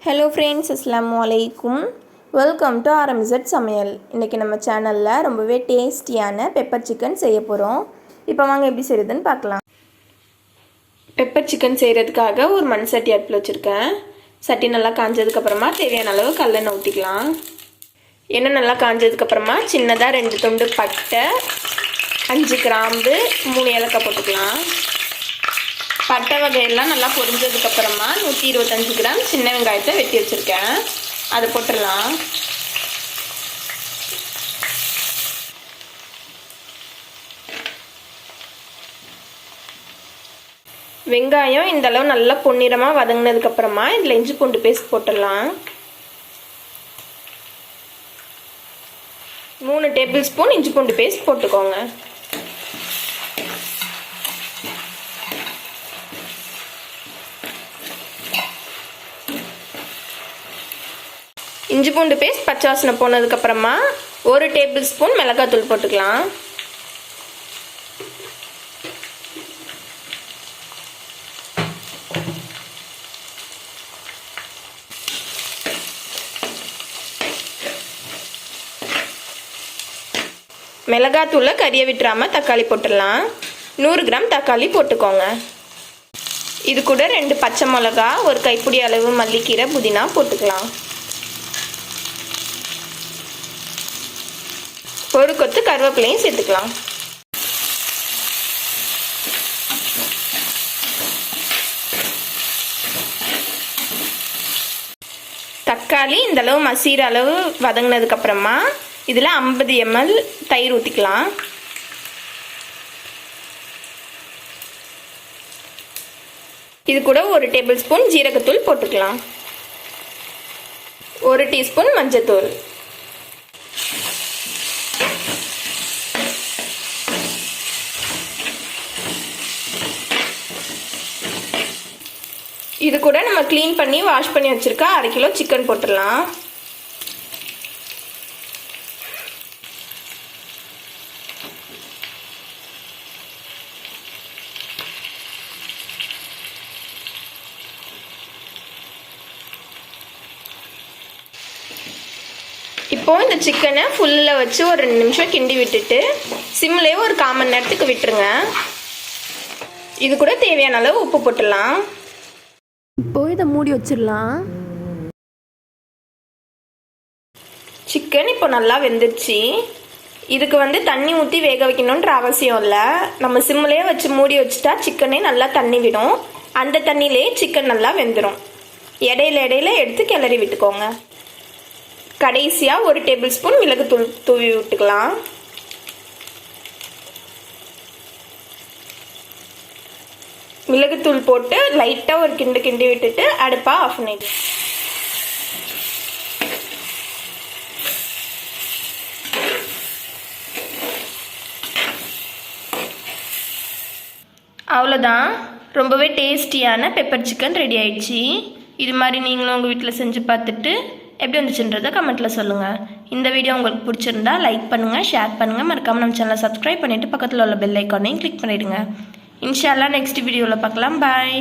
Hello friends, அஸ்ஸலாமு அலைக்கும். Welcome to RMZ சமையல். இன்றைக்கி நம்ம சேனலில் ரொம்பவே டேஸ்டியான பெப்பர் சிக்கன் செய்ய போகிறோம். இப்போ வாங்க எப்படி செய்கிறதுன்னு பார்க்கலாம். பெப்பர் சிக்கன் செய்கிறதுக்காக ஒரு மண் சட்டி அடுப்பில் வச்சுருக்கேன். சட்டி நல்லா காஞ்சதுக்கப்புறமா தேவையான அளவு கல்லெண்ணெய் ஊற்றிக்கலாம். எண்ணெய் நல்லா காஞ்சதுக்கப்புறமா சின்னதாக 2 துண்டு பட்டை, 5 கிராம்பு, 3 ஏலக்காய் போட்டுக்கலாம். பட்டை வகையெல்லாம் நல்லா பொரிஞ்சதுக்கப்புறமா 125 கிராம் சின்ன வெங்காயத்தை வெட்டி வச்சுருக்கேன், அதை போட்டுடலாம். வெங்காயம் இந்த அளவு நல்லா பொன்னிறமாக வதங்கினதுக்கப்புறமா இதில் இஞ்சி பூண்டு பேஸ்ட் போட்டுடலாம். 3 டேபிள் ஸ்பூன் இஞ்சி பூண்டு பேஸ்ட் போட்டுக்கோங்க. இஞ்சி பூண்டு பேஸ்ட் பச்சை வாசனை போனதுக்கப்புறமா 1 டேபிள் ஸ்பூன் மிளகாத்தூள் போட்டுக்கலாம். மிளகாத்தூளை கறியை விட்டுறாமல் தக்காளி போட்டுடலாம். 100 கிராம் தக்காளி போட்டுக்கோங்க. இது கூட 2 பச்சை மிளகா, 1 கைப்பிடி அளவு மல்லிக்கீரை, புதினா போட்டுக்கலாம். 1 கொத்து கருவேப்பிலையும் சேர்த்துக்கலாம். தக்காளி இந்தளவு மசிகிற அளவு வதங்கினதுக்கப்புறமா இதில் 50 ml தயிர் ஊற்றிக்கலாம். இது கூட 1 டேபிள் ஸ்பூன் ஜீரகத்தூள் போட்டுக்கலாம். 1 டீஸ்பூன் மஞ்சத்தூள். இது கூட நம்ம க்ளீன் பண்ணி வாஷ் பண்ணி வச்சுருக்க 1/2 கிலோ சிக்கன் போட்டுடலாம். இப்போ இந்த சிக்கனை ஃபுல்லில் வச்சு ஒரு 2 நிமிஷம் கிண்டி விட்டுட்டு சிம்லேயே ஒரு 1/4 மணி நேரத்துக்கு விட்டுருங்க. இது கூட தேவையான அளவு உப்பு போட்டுடலாம். இப்போ இதை மூடி வச்சிடலாம். சிக்கன் இப்போ நல்லா வெந்துருச்சு. இதுக்கு தண்ணி ஊற்றி வேக வைக்கணுன்ற அவசியம் இல்லை. நம்ம சிம்லேயே வச்சு மூடி வச்சுட்டா சிக்கனே நல்லா தண்ணி விடும். அந்த தண்ணியிலே சிக்கன் நல்லா வெந்துடும். இடையில எடுத்து கிளறி விட்டுக்கோங்க. கடைசியாக 1 டேபிள் ஸ்பூன் மிளகுத்தூள் தூவி விட்டுக்கலாம். மிளகுத்தூள் போட்டு லைட்டாக ஒரு கிண்டி விட்டுட்டு அடுப்பை ஆஃப் பண்ணிடு. அவ்வளோதான், ரொம்பவே டேஸ்டியான பெப்பர் சிக்கன் ரெடி ஆயிடுச்சு. இது மாதிரி நீங்களும் உங்கள் வீட்டில் செஞ்சு பார்த்துட்டு எப்படி வந்துச்சுன்றதை கமெண்ட்டில் சொல்லுங்கள். இந்த வீடியோ உங்களுக்கு பிடிச்சிருந்தா லைக் பண்ணுங்கள், ஷேர் பண்ணுங்கள், மறக்காமல் நம்ம சேனலை சப்ஸ்கிரைப் பண்ணிவிட்டு பக்கத்தில் உள்ள பெல் ஐக்கானையும் கிளிக் பண்ணிவிடுங்க. இன்ஷா அல்லாஹ் நெக்ஸ்ட் வீடியோவில் பார்க்கலாம். பாய்.